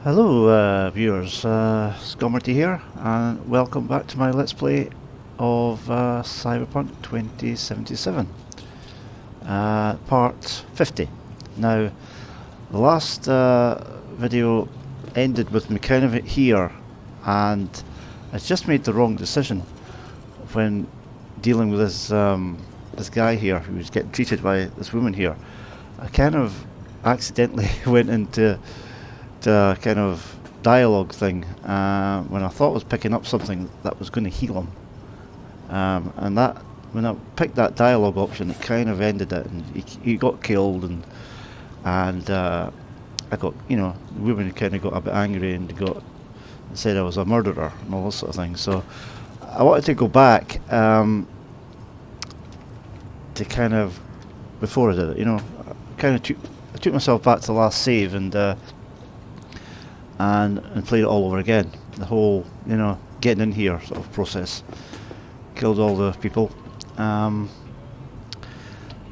Hello viewers, Scommerty here and welcome back to my Let's Play of Cyberpunk 2077, part 50. Now, the last video ended with me kind of here, and I just made the wrong decision when dealing with this guy here who was getting treated by this woman here. I kind of accidentally went into kind of dialogue thing when I thought I was picking up something that was going to heal him, and that when I picked that dialogue option, it kind of ended it, and he got killed, and I got, you know, the woman kind of got a bit angry and said I was a murderer and all this sort of thing. So I wanted to go back to kind of before I did it, you know, I took myself back to the last save and played it all over again. The whole, you know, getting in here sort of process. Killed all the people, and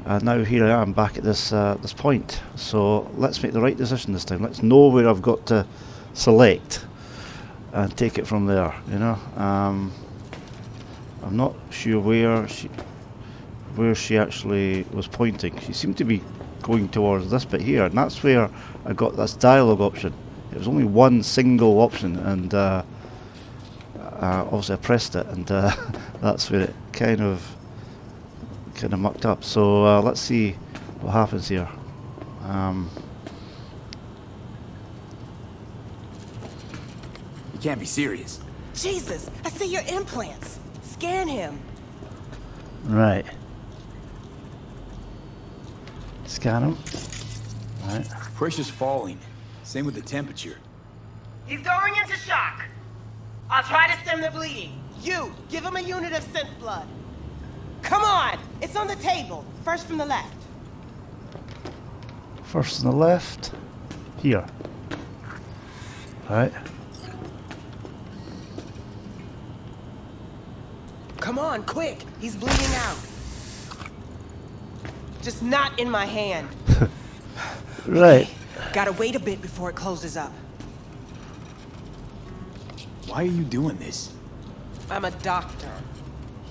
now here I am back at this point. So let's make the right decision this time. Let's know where I've got to select and take it from there. You know, I'm not sure where she actually was pointing. She seemed to be going towards this bit here, and that's where I got this dialogue option. It was only one single option, and obviously I pressed it, and that's where it kind of mucked up. So let's see what happens here. You can't be serious. Jesus, I see your implants. Scan him. Right. Scan him. Right. Pressure's falling. Same with the temperature. He's going into shock. I'll try to stem the bleeding. You, give him a unit of synth blood. Come on, it's on the table. First from the left. First on the left. Here. Right. Come on, quick. He's bleeding out. Just not in my hand. Right. Gotta wait a bit before it closes up. Why are you doing this? I'm a doctor.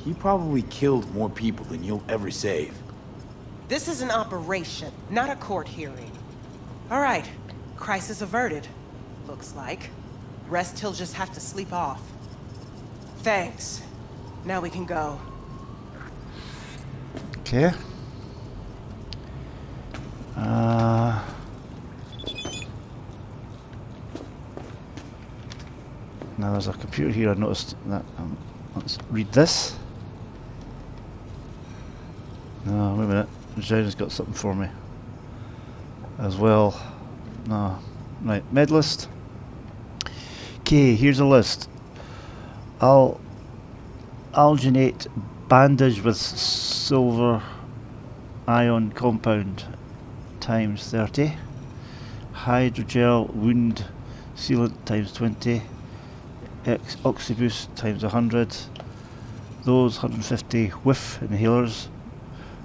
He probably killed more people than you'll ever save. This is an operation, not a court hearing. All right, crisis averted. Looks like. Rest he'll just have to sleep off. Thanks. Now we can go. Okay. Now there's a computer here. I noticed that. Let's read this. No, wait a minute. Jen's got something for me as well. No, right. Med list. Okay, here's a list. Alginate bandage with silver ion compound times 30. Hydrogel wound sealant times 20. Oxyboost times 100. Those 150 whiff inhalers.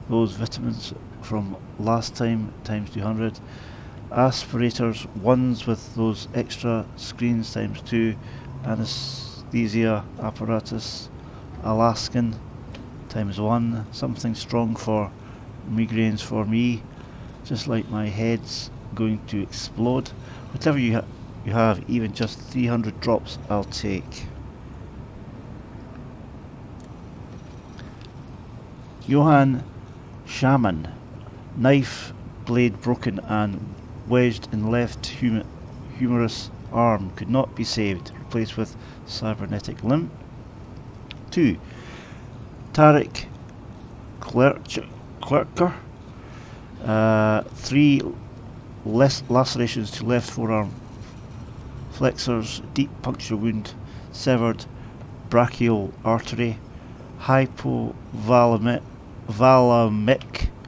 Those vitamins from last time times 200. Aspirators, ones with those extra screens times 2. Anesthesia apparatus Alaskan times 1. Something strong for migraines for me, just like my head's going to explode. Whatever you have, even just 300 drops, I'll take. Johann Shaman, knife blade broken and wedged in left humerus arm, could not be saved, replaced with cybernetic limb. 2. Tarek Clerker, 3 lacerations to left forearm flexors, deep puncture wound, severed brachial artery, hypovolemic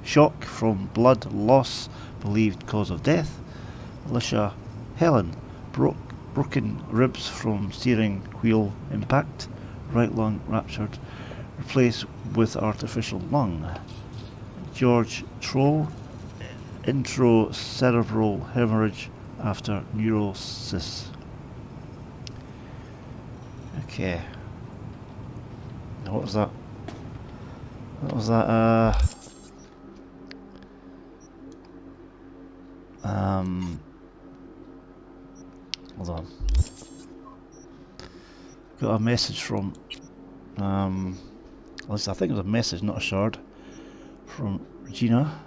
shock from blood loss, believed cause of death. Alicia Helen, broken ribs from steering wheel impact, right lung ruptured, replaced with artificial lung. George Troll, intracerebral hemorrhage after neurosis. Okay. Now what was that? What was that? Hold on. Got a message from, at least I think it was a message, not a shard, from Regina.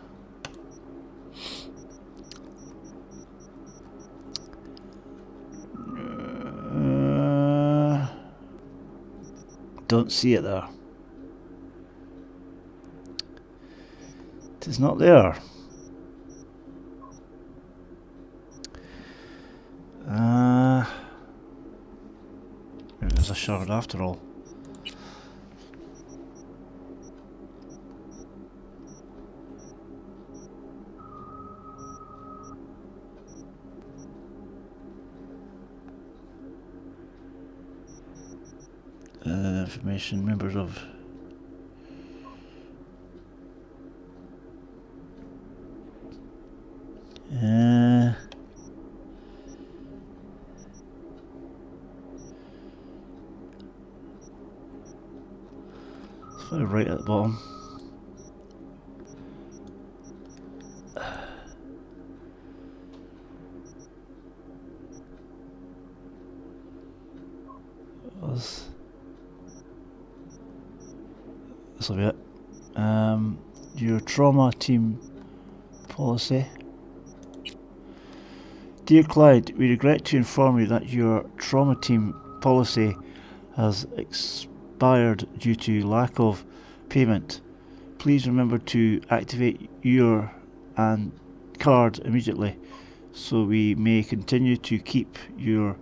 Don't see it there. It is not there. It was a shard after all. Information, members of it's right at the bottom. This'll be it. Your trauma team policy. Dear Clyde, we regret to inform you that your trauma team policy has expired due to lack of payment. Please remember to activate your card immediately so we may continue to keep you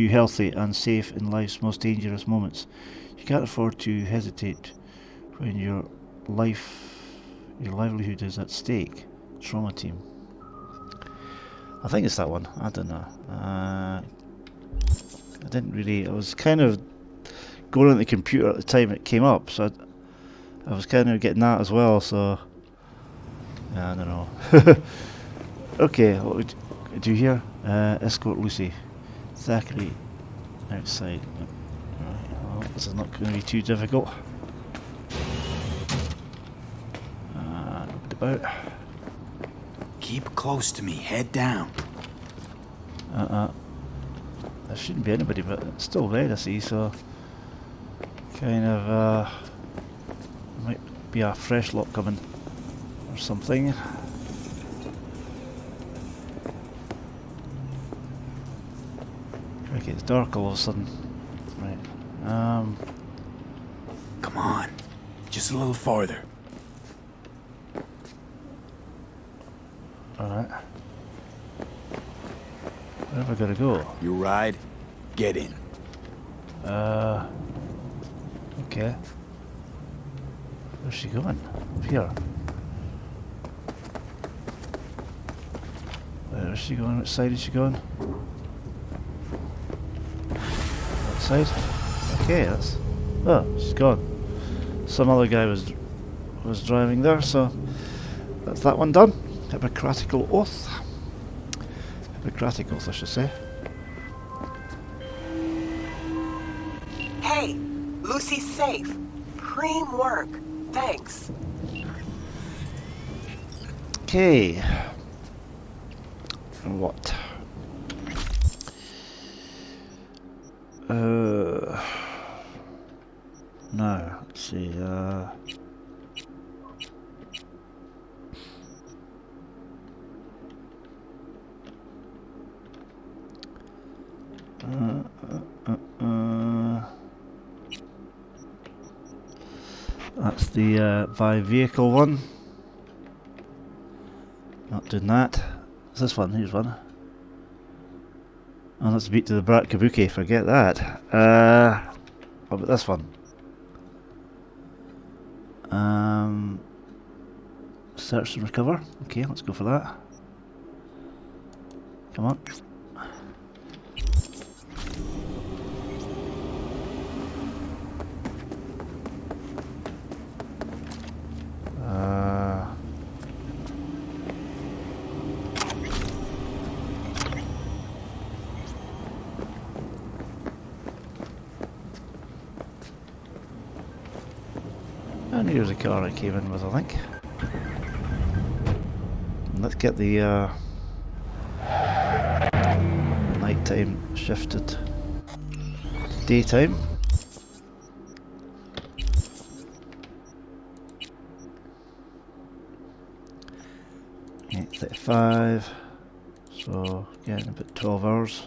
healthy and safe in life's most dangerous moments. You can't afford to hesitate when your livelihood is at stake. Trauma team. I think it's that one. I don't know. I didn't really. I was kind of going on the computer at the time it came up, so I was kind of getting that as well. So I don't know. Okay, what would you do here? Escort Lucy, Zachary outside. Right, well, this is not going to be too difficult. About. Keep close to me, head down. There shouldn't be anybody, but it's still red, I see, so kind of might be a fresh lot coming or something. Okay, it's dark all of a sudden. Right. Come on, just a little farther. Alright. Where have I got to go? You ride, get in. Okay. Where's she going? Up here. Where is she going? Which side is she going? That side? Okay, that's... Oh, she's gone. Some other guy was driving there, so that's that one done. Hippocratical oath. Hippocratic oath, I should say. Hey, Lucy's safe. Preem work. Thanks. Okay. And what? No, let's see, that's the by vehicle one. Not doing that. What's this one? Here's one. Oh, let's beat to the Brat Kabuki. Forget that. What about this one? Search and recover. Okay, let's go for that. Come on. And here's the car I came in with, I think. Let's get the nighttime shifted to daytime. $8:35, so getting about 12 hours.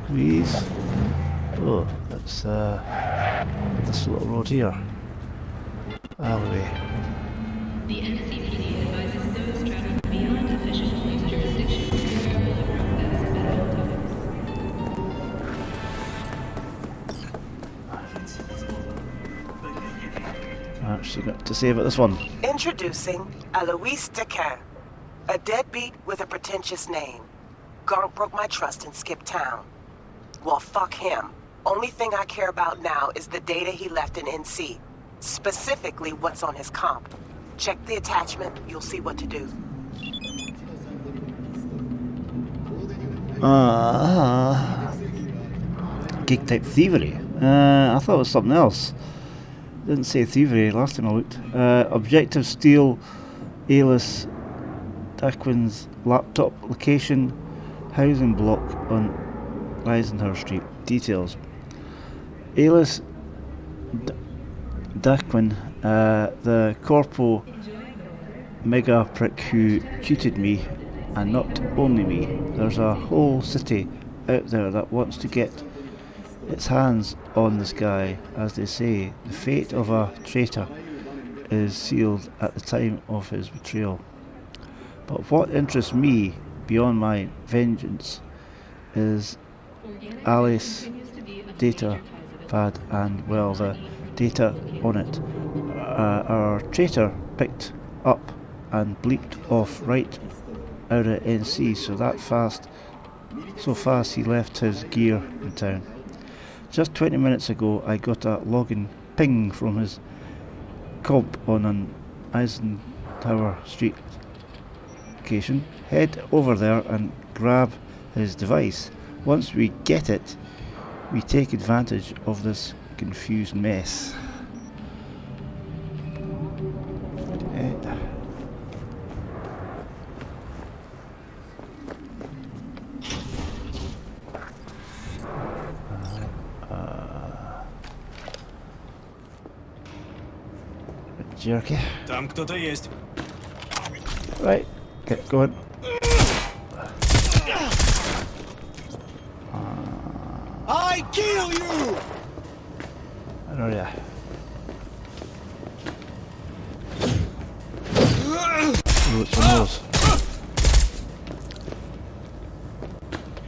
Squeeze. Oh, that's this little road here. Alleyway. The NCPD advises those traveling beyond official police jurisdiction to verify the progress of Actually got to say about this one. Introducing Alois Decan, a deadbeat with a pretentious name. Gonk broke my trust and skipped town. Well, fuck him. Only thing I care about now is the data he left in NC. Specifically, what's on his comp. Check the attachment, you'll see what to do. Gig type thievery. I thought it was something else. Didn't say thievery last time I looked. Objective steal Alice Daquin's laptop location, housing block on Eisenhower Street. Details. Alice Daquin, the corpo mega prick who cheated me, and not only me. There's a whole city out there that wants to get its hands on this guy. As they say, the fate of a traitor is sealed at the time of his betrayal. But what interests me beyond my vengeance is Alice data pad and, well, the data on it. Our traitor picked up and bleeped off right out of NC, so fast he left his gear in town. Just 20 minutes ago I got a login ping from his comp on an Eisenhower Street location. Head over there and grab his device. Once we get it, we take advantage of this confused mess. Jerky. Там кто-то есть. Right, get going. I kill you! I know ya. Ooh, it's one of those.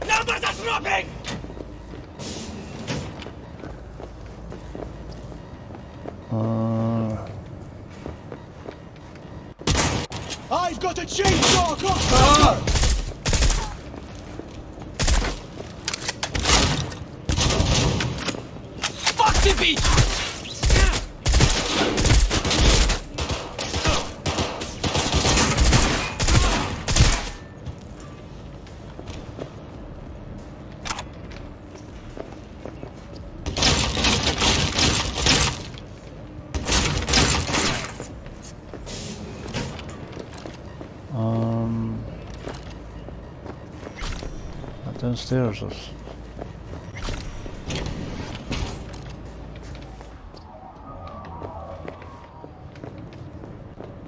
Numbers are dropping! I've got a chainsaw across Fuck the beach! Downstairs.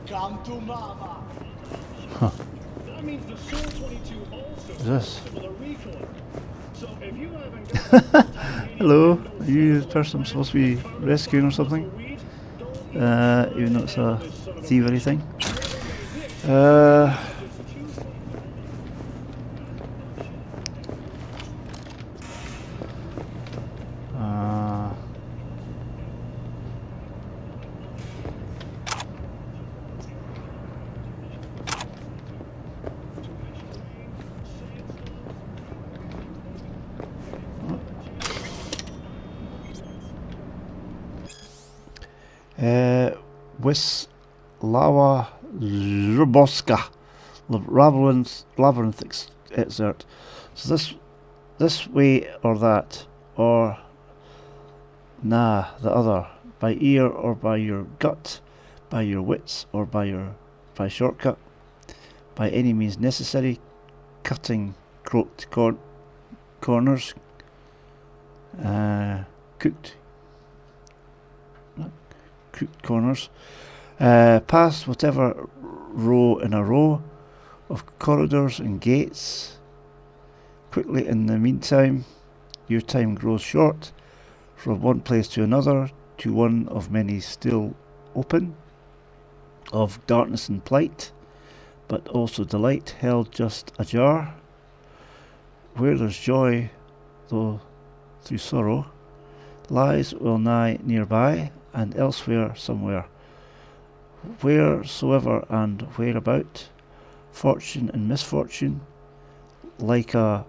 Come to mama. Huh. That means the Soul 22 also Is this? will a recoil. So if you haven't Hello, are you the person I'm supposed to be rescuing or something? Even though it's a thievery thing. Wislawa Ruboska labyrinth excerpt. So this way or that, or nah, the other, by ear or by your gut, by your wits or by shortcut, by any means necessary, cutting crooked corners, cooked corners, past whatever row in a row of corridors and gates. Quickly in the meantime, your time grows short, from one place to another, to one of many still open, of darkness and plight, but also delight held just ajar, where there's joy, though through sorrow, lies well nigh nearby, and elsewhere somewhere, wheresoever and whereabout, fortune and misfortune, like a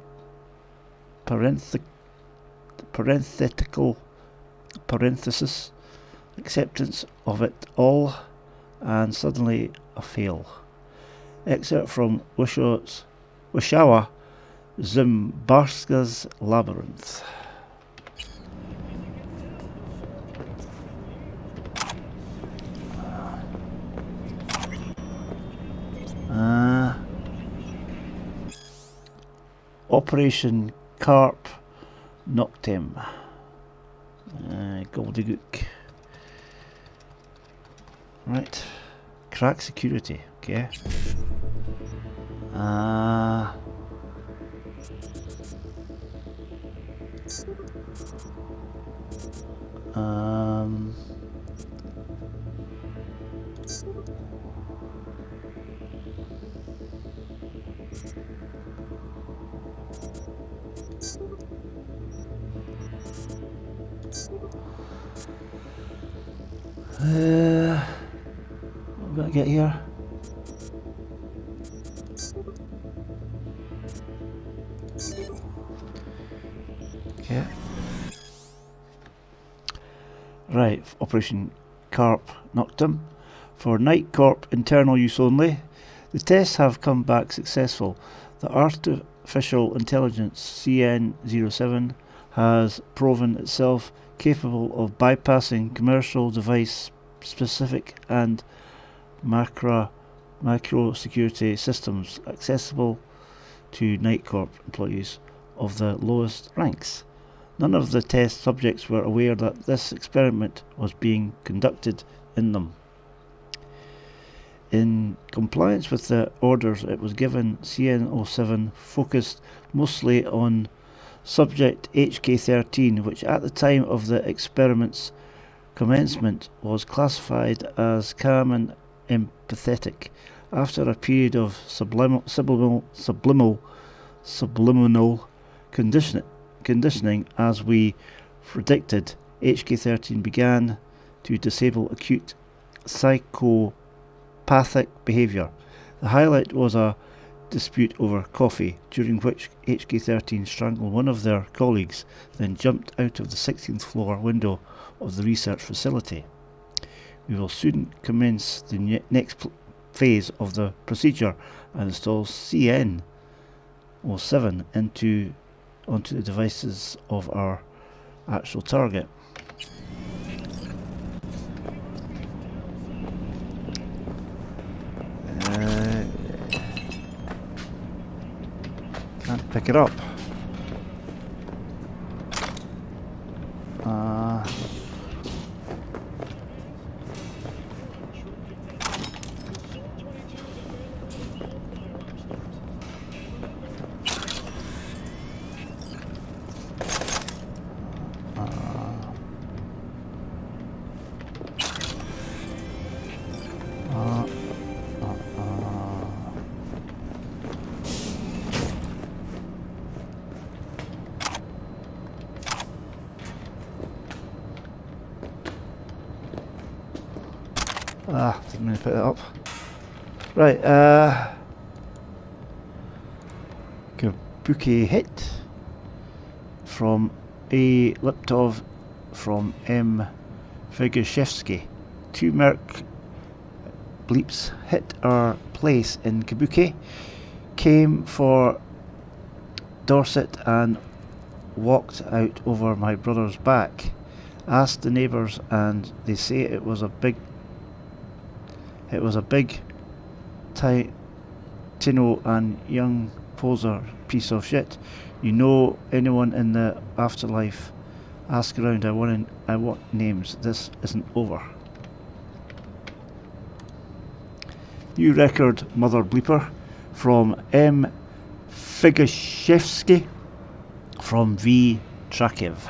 parenthetical parenthesis, acceptance of it all, and suddenly a fail. Excerpt from Wishawa Zimbarska's Labyrinth. Operation Carp knocked him. Gobbledygook. Right. Crack security. Okay. What have I got to get here? Okay. Right, Operation Carp knocked him. For Night Corp internal use only. The tests have come back successful. The artificial intelligence CN07 has proven itself capable of bypassing commercial device specific and micro security systems accessible to Night Corp employees of the lowest ranks. None of the test subjects were aware that this experiment was being conducted in them. In compliance with the orders it was given, CN07 focused mostly on subject HK13, which at the time of the experiment's commencement was classified as calm and empathetic. After a period of subliminal conditioning, as we predicted, HK13 began to disable acute psychopathic behaviour. The highlight was a dispute over coffee, during which HK13 strangled one of their colleagues, then jumped out of the 16th floor window of the research facility. We will soon commence the next phase of the procedure and install CN07 onto the devices of our actual target. Can't pick it up. Didn't mean to put it up. Right, Kabuki hit from A. Liptov from M. Vigashevsky. two merc bleeps hit our place in Kabuki, came for Dorset and walked out over my brother's back. Asked the neighbours and they say it was a big Tino and young poser piece of shit. You know anyone in the afterlife? Ask around. I want names. This isn't over. New record, Mother Bleeper, from M. Figashevsky from V. Trakiv.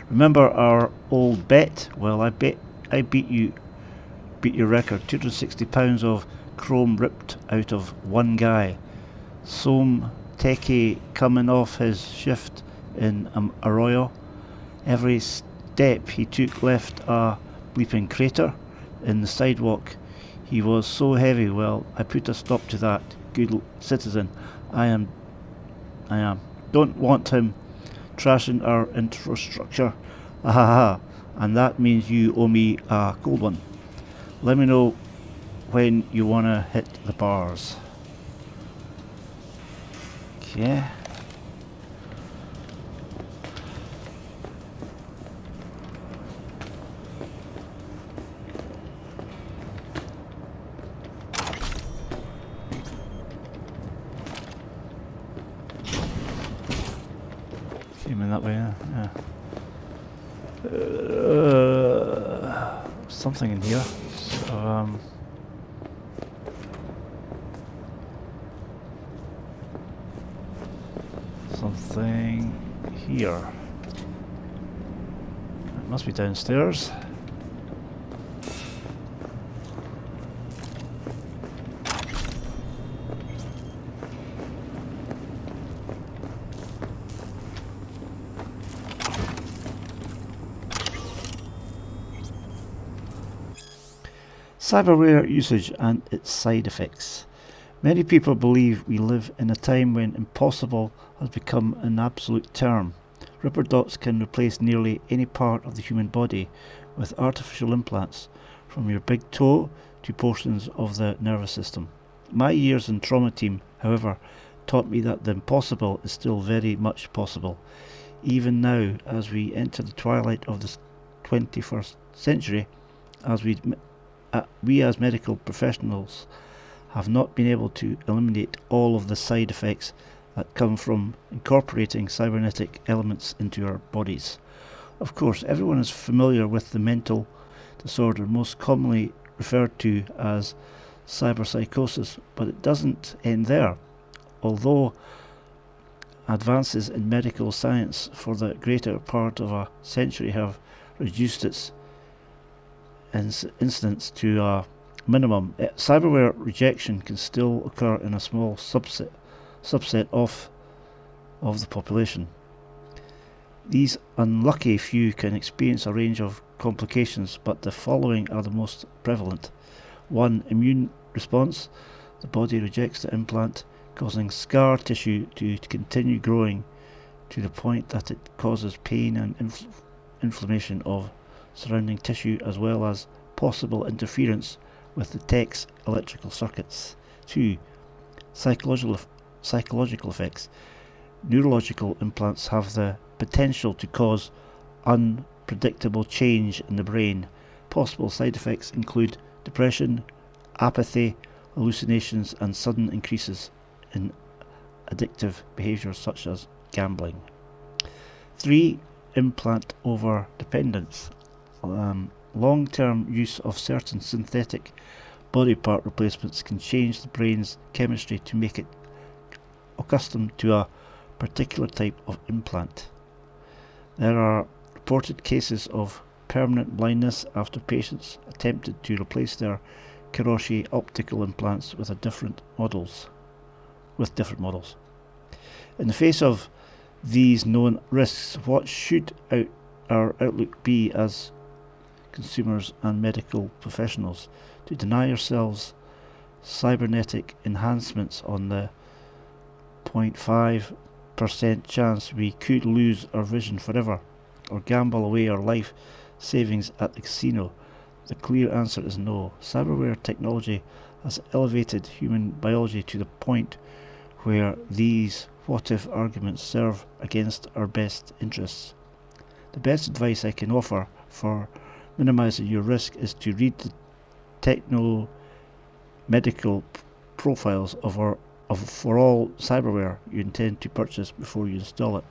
Remember our old bet? Well, I beat your record. £260 of chrome ripped out of one guy. Some techie coming off his shift in Arroyo. Every step he took left a bleeping crater in the sidewalk. He was so heavy. Well, I put a stop to that. Good citizen. I am. Don't want him trashing our infrastructure. Ahaha. And that means you owe me a cold one. Let me know when you wanna hit the bars. Okay. Came in that way, yeah. Something in here. So, something here. It must be downstairs. Cyberware usage and its side effects. Many people believe we live in a time when impossible has become an absolute term. Ripper dots can replace nearly any part of the human body with artificial implants, from your big toe to portions of the nervous system. My years in trauma team, however, taught me that the impossible is still very much possible. Even now, as we enter the twilight of the 21st century, as we as medical professionals have not been able to eliminate all of the side effects that come from incorporating cybernetic elements into our bodies. Of course, everyone is familiar with the mental disorder most commonly referred to as cyberpsychosis, but it doesn't end there. Although advances in medical science for the greater part of a century have reduced its incidence to a minimum, cyberware rejection can still occur in a small subset of the population. These unlucky few can experience a range of complications, but the following are the most prevalent. 1. Immune response. The body rejects the implant, causing scar tissue to continue growing to the point that it causes pain and inflammation of surrounding tissue, as well as possible interference with the tech's electrical circuits. 2. Psychological effects. Neurological implants have the potential to cause unpredictable change in the brain. Possible side effects include depression, apathy, hallucinations, and sudden increases in addictive behaviours such as gambling. 3. Implant over dependence. Long-term use of certain synthetic body part replacements can change the brain's chemistry to make it accustomed to a particular type of implant. There are reported cases of permanent blindness after patients attempted to replace their Kiroshi optical implants with different models. In the face of these known risks, what should our outlook be as consumers and medical professionals? To deny ourselves cybernetic enhancements on the 0.5% chance we could lose our vision forever, or gamble away our life savings at the casino? The clear answer is no. Cyberware technology has elevated human biology to the point where these what-if arguments serve against our best interests. The best advice I can offer for minimizing your risk is to read the techno-medical profiles for all cyberware you intend to purchase before you install it.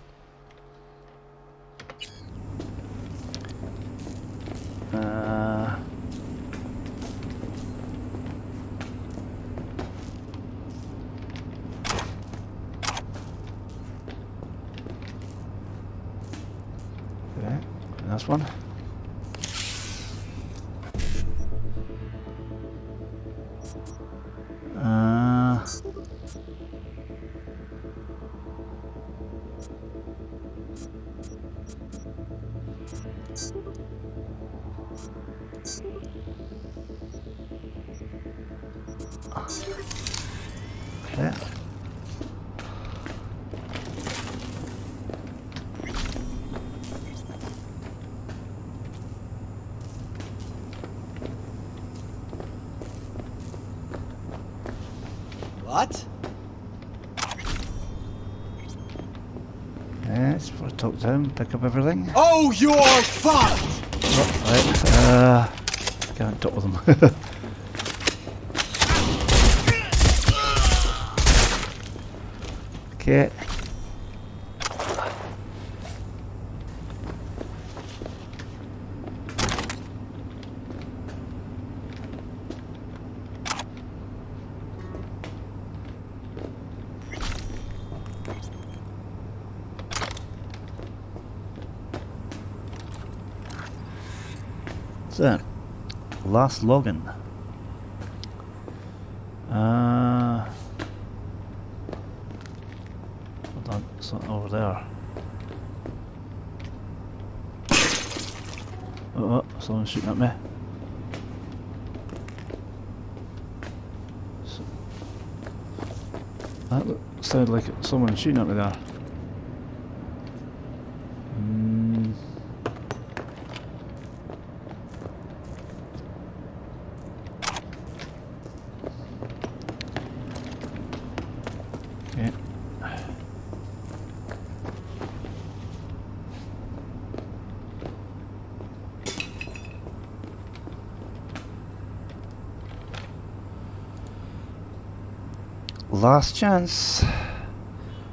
Okay, last one. Okay. What? Yes, before I talk to him, pick up everything. Oh, you're fucked! Oh, right, can't talk with him. Okay. So, last login. Hold on, something over there. Oh, someone's shooting at me. That sounded like someone shooting at me there. Okay. Last chance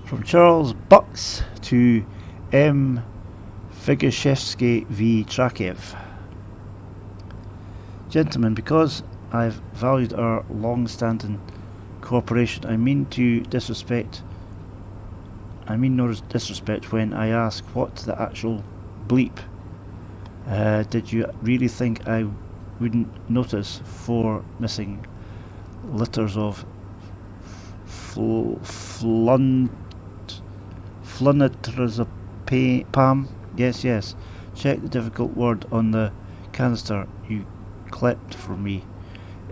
from Charles Bucks to M. Figashevsky v. Trakev. Gentlemen, because I've valued our long-standing cooperation, I mean no disrespect when I ask what the actual bleep did you really think I wouldn't notice 4 missing litters of flunitrazepam? Yes. Check the difficult word on the canister you clept from me.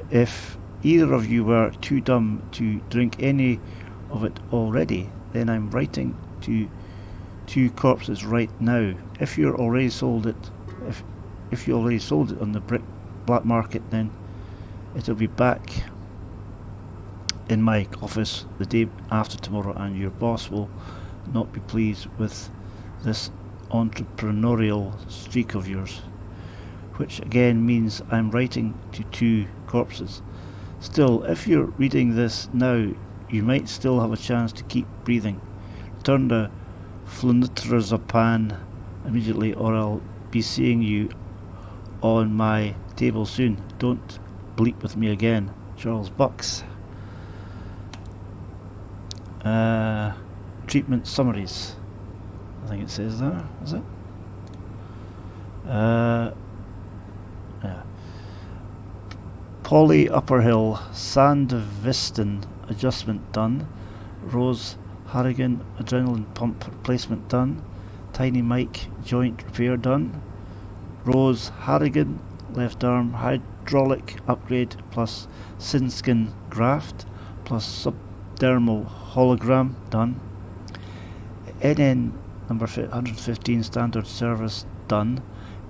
If either of you were too dumb to drink any of it already, then I'm writing to 2 corpses right now. If you already sold it on the black market, then it'll be back in my office the day after tomorrow, and your boss will not be pleased with this entrepreneurial streak of yours. Which again means I'm writing to 2 corpses. Still, if you're reading this now, you might still have a chance to keep breathing. Return the flunitrazepam immediately, or I'll be seeing you on my table soon. Don't bleep with me again. Charles Bucks. Treatment summaries. I think it says there, is it? Yeah. Polly Upperhill Sandviston adjustment done. Rose Harrigan adrenaline pump replacement done. Tiny Mike joint repair done. Rose Harrigan left arm hydraulic upgrade plus sin skin graft plus subdermal hologram done. NN number 115 standard service done.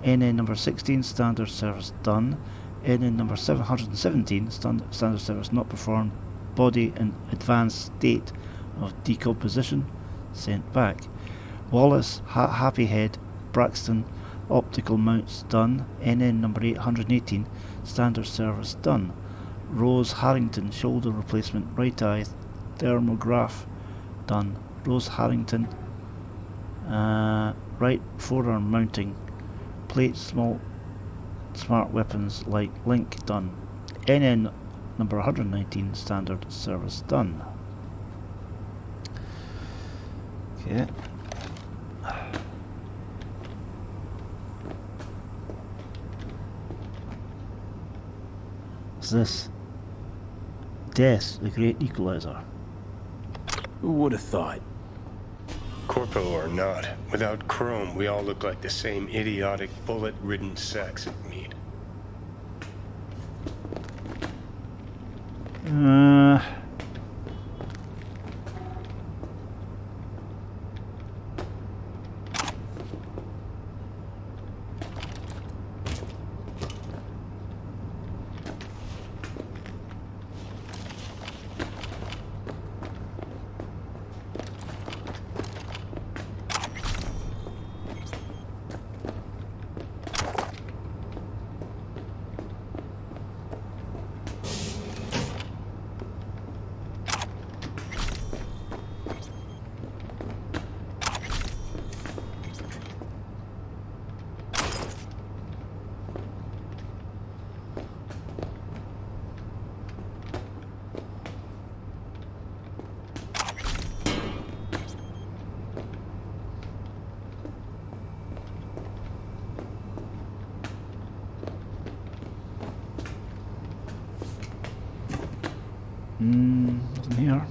NN number 16, standard service done. NN number 717, standard service not performed. Body in advanced state of decomposition, sent back. Wallace, Happy Head, Braxton, optical mounts done. NN number 818, standard service done. Rose Harrington, shoulder replacement, right eye, thermograph done. Rose Harrington, right forearm mounting, plate small smart weapons like link done. NN number 119, standard service done. Okay. What's this? Death, the great equalizer. Who would have thought? Corpo or not, without Chrome, we all look like the same idiotic, bullet-ridden sacks of meat. Nothing here.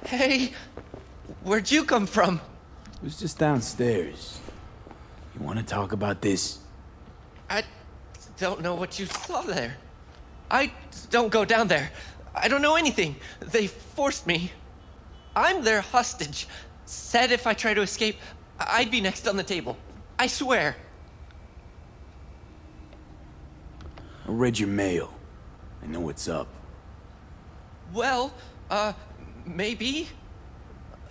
Hey, where'd you come from? It was just downstairs. You want to talk about this? I don't know what you saw there. I don't go down there. I don't know anything. They forced me. I'm their hostage. Said if I try to escape, I'd be next on the table. I swear. I read your mail. I know what's up. Well, maybe.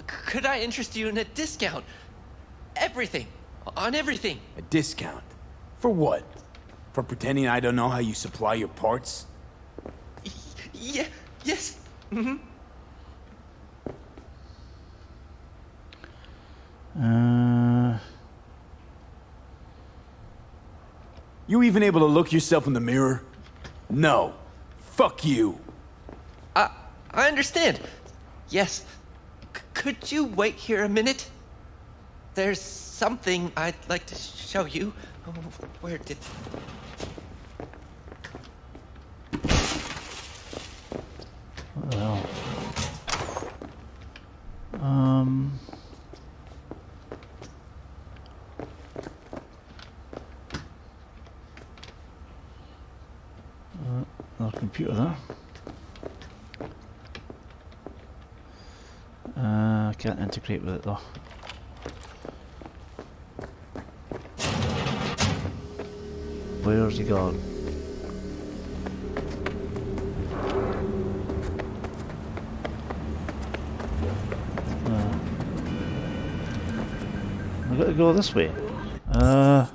Could I interest you in a discount? Everything. On everything. A discount? For what? For pretending I don't know how you supply your parts? Yeah, yes. Mm-hmm. You even able to look yourself in the mirror? No. Fuck you. I understand. Yes. Could you wait here a minute? There's something I'd like to show you. Oh, where did... Well. Another computer there. Can't integrate with it though. Where's he gone? I gotta go this way. No.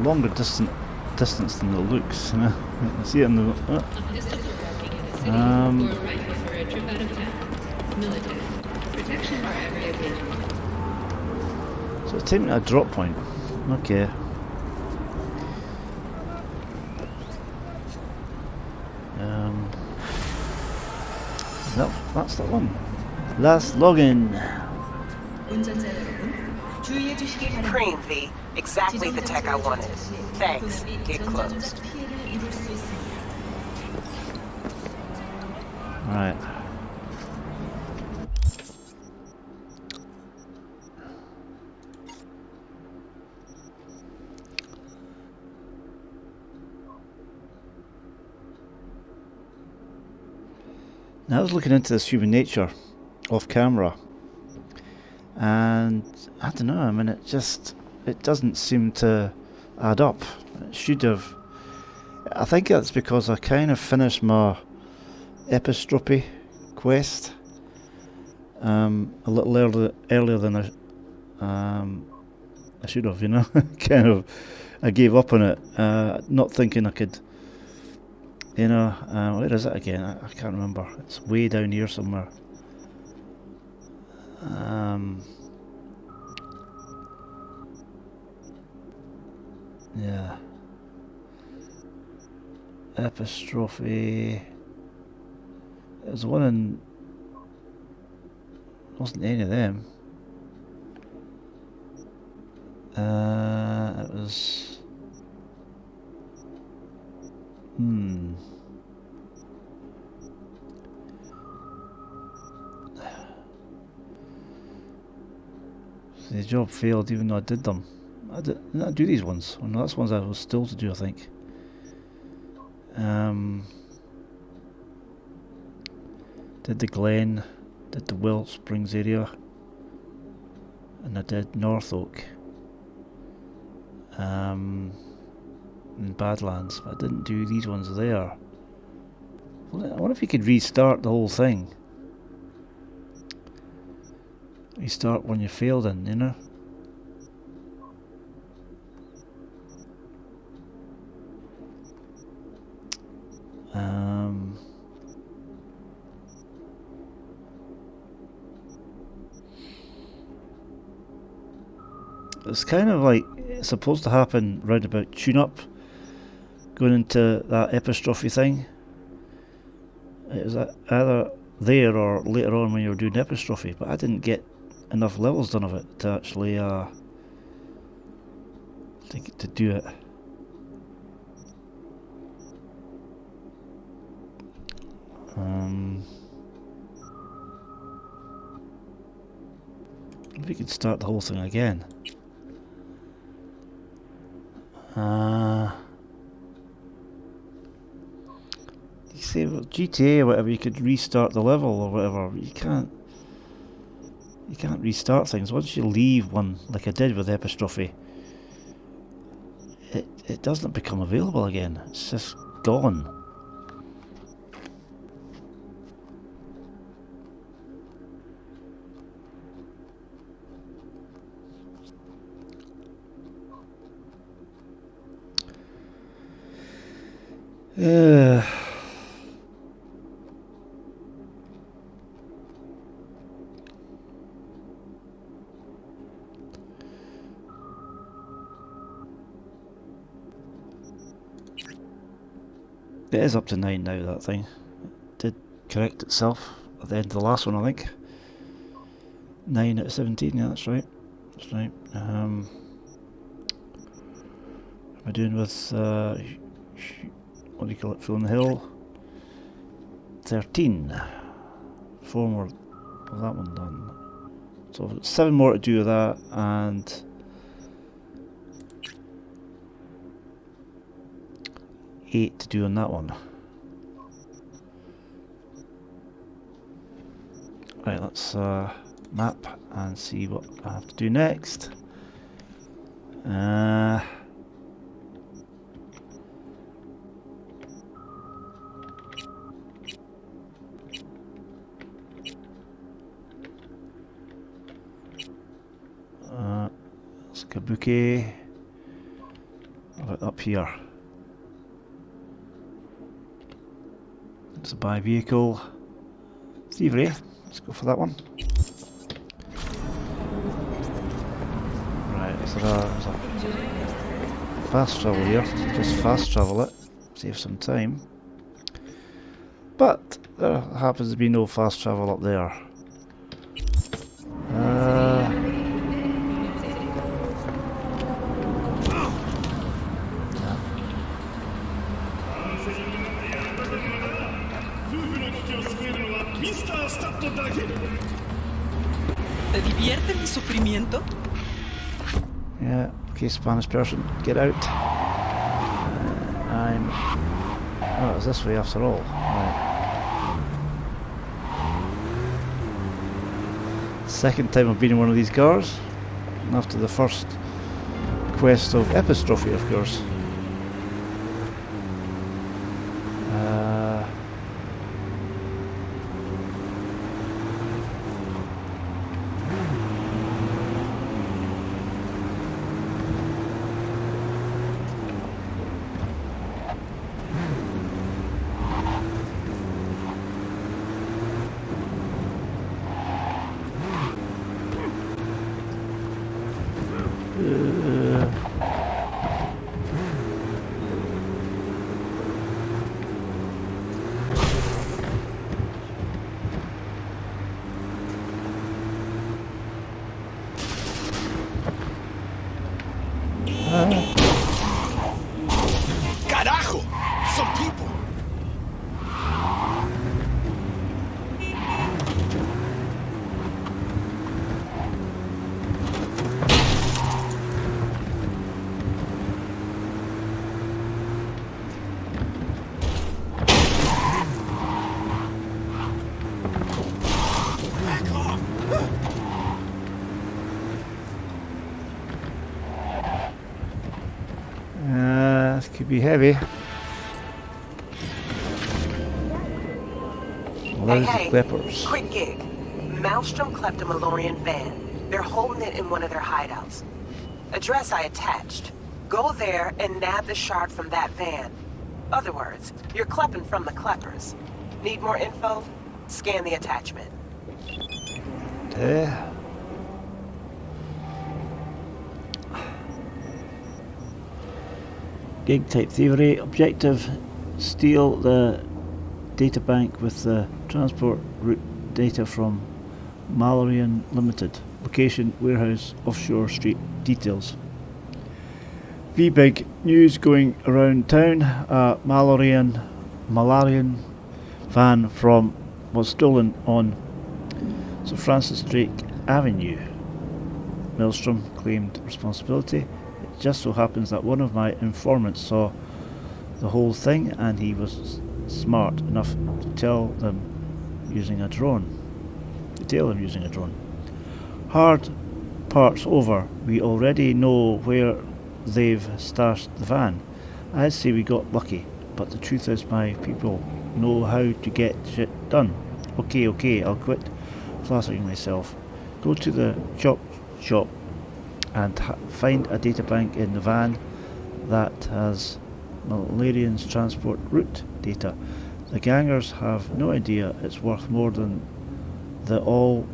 Longer distance than it looks. You see it in the. A pistol for walking in the city, or a rifle for a trip out of town. Military. Protect action bar available. So it's taking a drop point. Okay. No, that's the one. Last login. 운전자 여러분, 주의해 주시기 바랍니다. Cream, V. Exactly the tech I wanted. Thanks. 도난이 Get closed. 전자적 피해를 입을 수 있습니다. Right. Now I was looking into this human nature off camera, and I don't know, I mean it doesn't seem to add up. It should have. I think that's because I kind of finished my epistrophe quest a little earlier than I should have, you know. I gave up on it, not thinking I could, you know. Where is it again? I can't remember. It's way down here somewhere. Yeah. Epistrophe. There's one in. Wasn't any of them. It was. The job failed even though I did them. Didn't I do these ones? Oh, no, that's ones I was still to do, I think. Did the Glen, did the Wilt Springs area, and I did North Oak, and Badlands, but I didn't do these ones there. Well, I wonder if you could restart the whole thing. Restart when you failed in, you know? It's kind of like it's supposed to happen round about tune-up, going into that epistrophe thing. It was either there or later on when you were doing epistrophe, but I didn't get enough levels done of it to actually to do it. If we could start the whole thing again. You say with GTA or whatever, you could restart the level or whatever. You can't restart things. Once you leave one, like I did with epistrophe, it doesn't become available again. It's just gone. It is up to 9 now, that thing. It did correct itself at the end of the last one, I think. 9 out of 17, yeah, that's right. That's right. What am I doing with, what do you call it, Full on the Hill? 13. 4 more of that one done. So 7 more to do with that, and 8 to do on that one. Right, let's map and see what I have to do next. It's Kabuki. Up here. It's a buy vehicle. Thievery. Let's go for that one. There's a fast travel here. Just fast travel it, save some time. But there happens to be no fast travel up there. ¿Te divierte mi sufrimiento? Yeah, okay, Spanish person, get out. Oh, it's this way after all. Right. Second time I've been in one of these cars, after the first quest of Epistrophe, of course. Carajo! Some people! Back off! This could be heavy. Lousy clippers. Quick gig. Maelstrom clept a Malorian van. They're holding it in one of their hideouts. Address I attached. Go there and nab the shard from that van. Other words, you're klepping from the kleppers. Need more info? Scan the attachment. Gig type theory. Objective: steal the data bank with the transport route data from Malorian Limited. Location: warehouse, offshore street. Details. V-Big news going around town. A Malorian van was stolen on Sir Francis Drake Avenue. Maelstrom claimed responsibility. It just so happens that one of my informants saw the whole thing and he was smart enough to tell them using a drone. Hard parts over. We already know where they've stashed the van. I'd say we got lucky, but the truth is my people know how to get shit done. Okay, I'll quit flattering myself. Go to the shop and find a data bank in the van that has Malarian's transport route data. The gangers have no idea it's worth more than all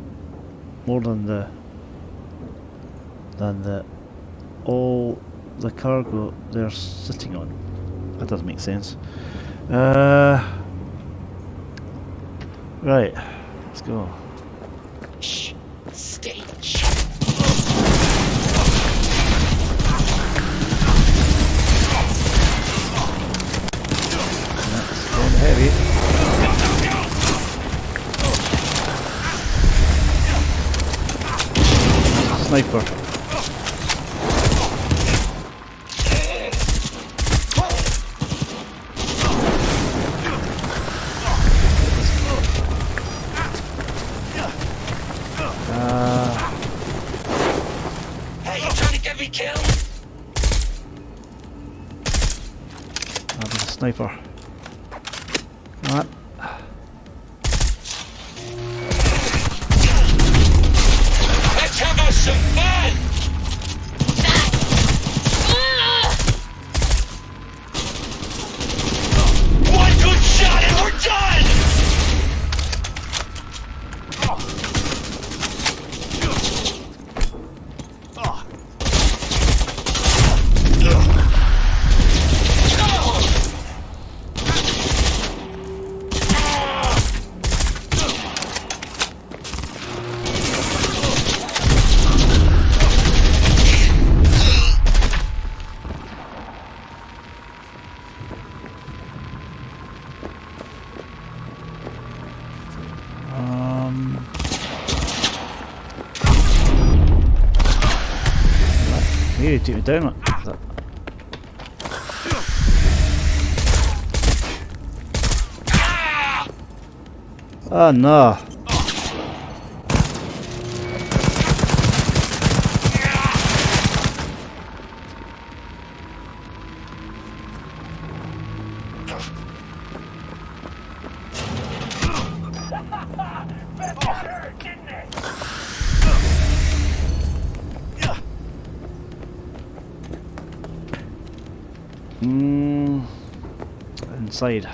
the cargo they're sitting on. That doesn't make sense. Right, let's go. Shh. Stay. That's kind of heavy. Sniper. Hey, you trying to get me killed? There's a sniper. Come on. Let's have us some fun! One good shot and we're done! to take me down. Oh no. Inside.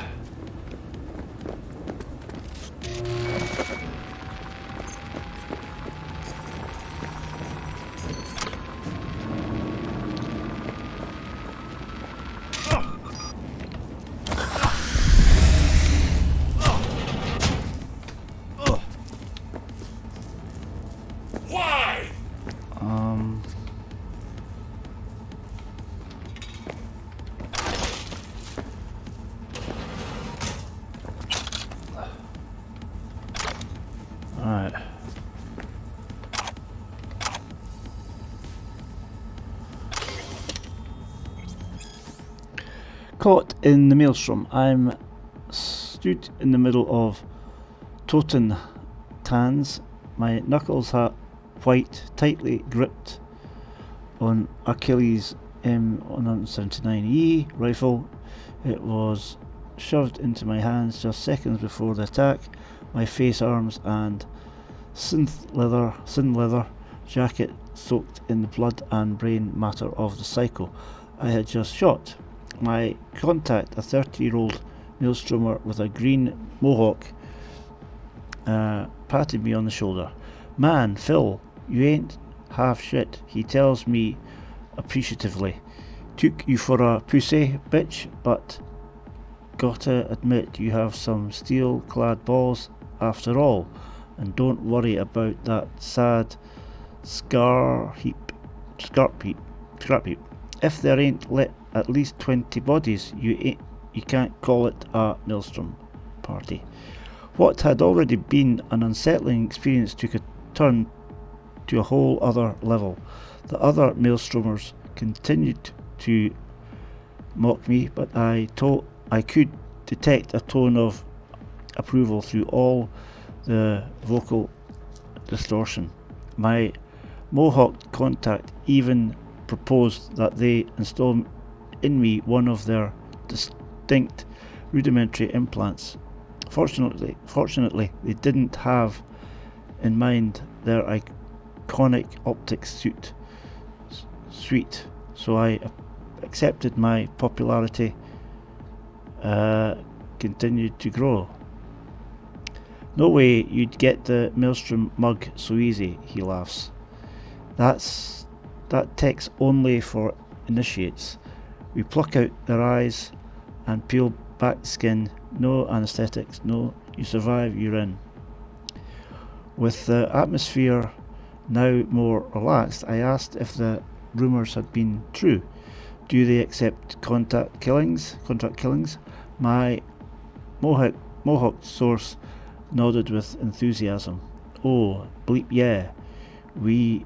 Why? Alright. Caught in the maelstrom. I'm stood in the middle of Toten Tans. My knuckles are white, tightly gripped on Achilles M179E rifle. It was shoved into my hands just seconds before the attack. My face, arms and sin leather jacket soaked in the blood and brain matter of the psycho I had just shot. My contact, a 30-year-old maelstromer with a green mohawk, patted me on the shoulder. "Man, Phil, you ain't half shit," he tells me appreciatively. "Took you for a pussy, bitch, but gotta admit you have some steel-clad balls after all, and don't worry about that sad scrap heap. If there ain't at least 20 bodies, you can't call it a maelstrom party." What had already been an unsettling experience took a turn to a whole other level. The other maelstromers continued to mock me, but I could detect a tone of approval through all the vocal distortion. My mohawk contact even proposed that they install in me one of their distinct rudimentary implants. Fortunately, they didn't have in mind their iconic optics suite, so I accepted. My popularity continued to grow. "No way you'd get the maelstrom mug so easy," he laughs. That tech's only for initiates. We pluck out their eyes and peel back the skin. No anesthetics, no, you survive, you're in." With the atmosphere now more relaxed, I asked if the rumours had been true. "Do they accept contract killings? My mohawk source nodded with enthusiasm. "Oh, bleep yeah. We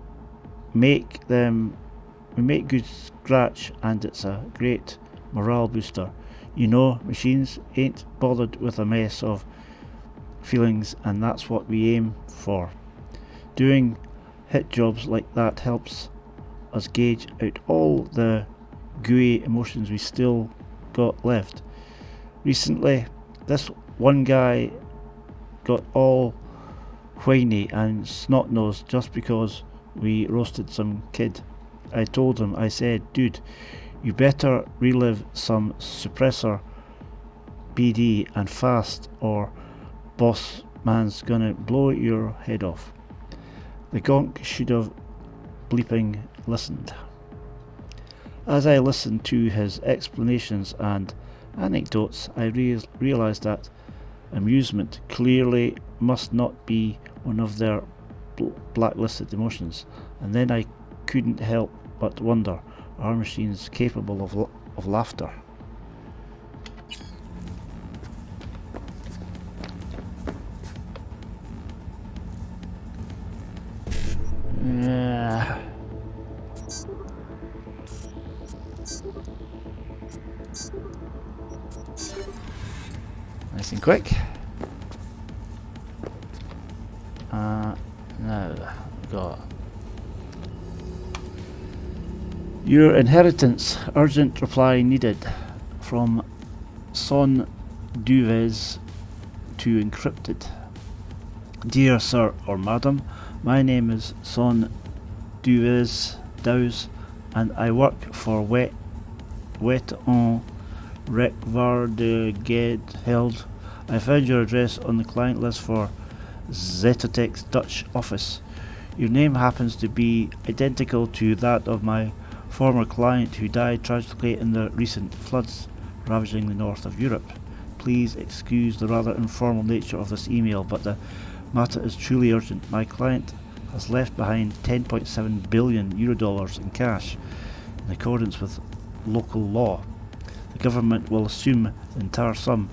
make good scratch, and it's a great morale booster. You know, machines ain't bothered with a mess of feelings, and that's what we aim for. Doing hit jobs like that helps us gauge out all the gooey emotions we still got left. Recently, this one guy got all whiny and snot-nosed just because we roasted some kid. I told him, I said, dude, you better relive some suppressor BD and fast, or boss man's gonna blow your head off." The gonk should have bleeping listened. As I listened to his explanations and anecdotes, I realised that amusement clearly must not be one of their blacklisted emotions, and then I couldn't help but wonder, are machines capable of laughter? Nice and quick. Now we've got your inheritance. Urgent reply needed from Son Duves to encrypted. Dear Sir or Madam, my name is Son Duves and I work for Wet en Rekvaardigheid held. I found your address on the client list for Zetotech's Dutch office. Your name happens to be identical to that of my former client who died tragically in the recent floods ravaging the north of Europe. Please excuse the rather informal nature of this email, but the matter is truly urgent. My client has left behind 10.7 billion Eurodollars in cash in accordance with local law. The government will assume the entire sum.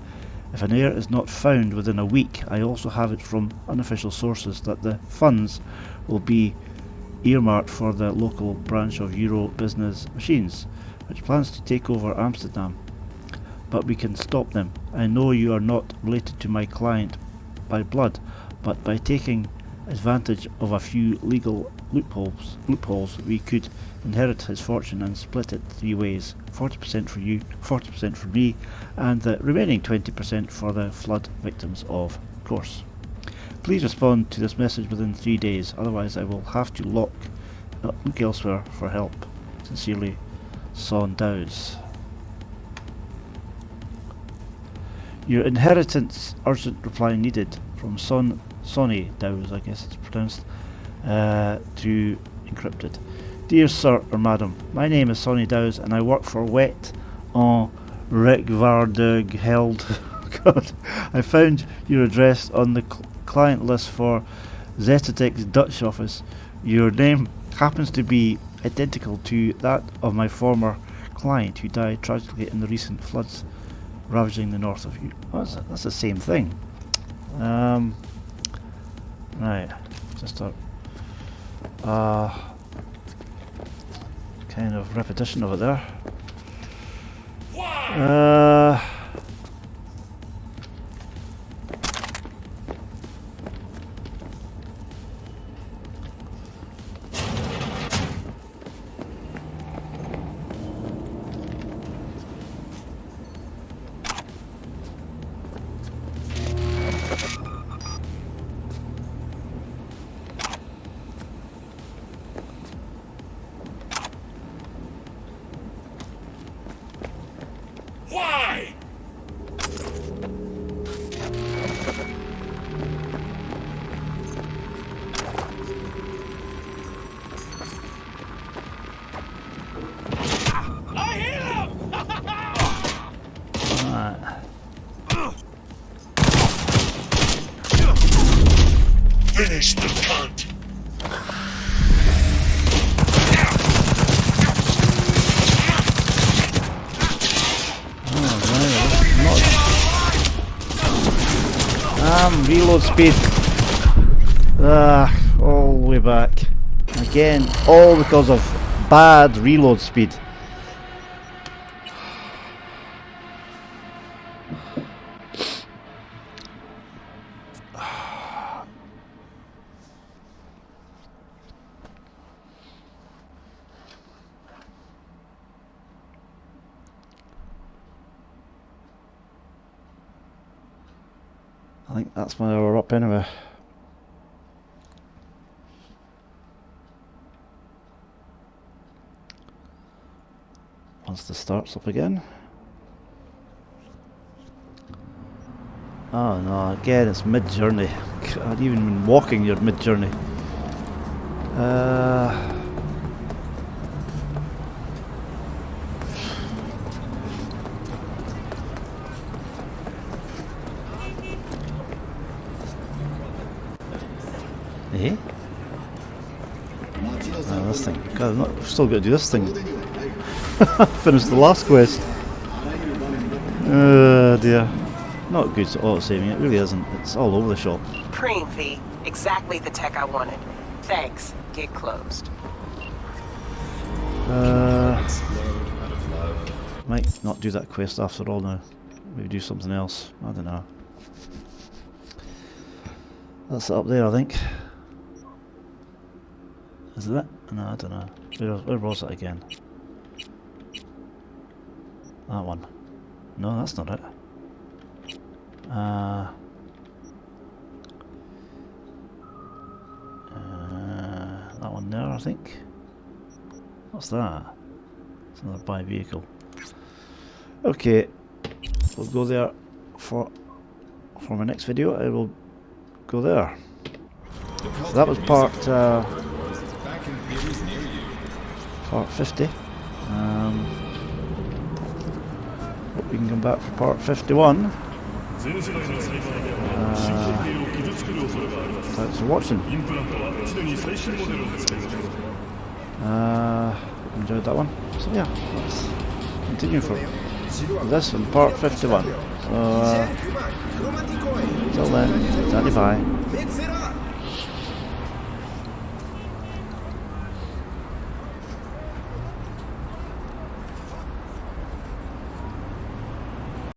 If an heir is not found within a week, I also have it from unofficial sources that the funds will be earmarked for the local branch of Euro Business Machines, which plans to take over Amsterdam. But we can stop them. I know you are not related to my client by blood, but by taking advantage of a few legal loopholes, we could inherit his fortune and split it 3 ways: 40% for you, 40% for me, and the remaining 20% for the flood victims, of course. Please respond to this message within 3 days, otherwise I will have to look elsewhere for help. Sincerely, Son Dowes. Your inheritance, urgent reply needed from Sonny Dowes, I guess it's pronounced, to encrypted. Dear Sir or Madam, my name is Sonny Dowes and I work for Wet en Rekvaardigheid. God, I found your address on the client list for Zetotech's Dutch office. Your name happens to be identical to that of my former client who died tragically in the recent floods ravaging the north of Europe. Oh, that's the same thing. Right, just a kind of repetition of it there. Why? I hit him! Finish the cunt! Reload speed. All the way back. Again, all because of bad reload speed. I think that's when we're up anyway. Once this starts up again. Oh no, again it's mid-journey. God, even when walking you're mid-journey. Eh? Oh, this thing. God, I've still got to do this thing. Finish the last quest. Dear. Not good to auto-saving, it really isn't. It's all over the shop. Preem, V. Exactly the tech I wanted. Thanks. Gig closed. Might not do that quest after all now. maybe do something else. I don't know. That's it up there, I think. Is it that? No, I don't know. Where was it again? That one. No, that's not it. That one there, I think. What's that? It's another buy vehicle. Okay, we'll go there for my next video. I will go there. So that was part 50. Hope we can come back for part 51. Thanks for watching. Enjoyed that one. So yeah, let's continue for this one, part 51. So till then, daddy bye.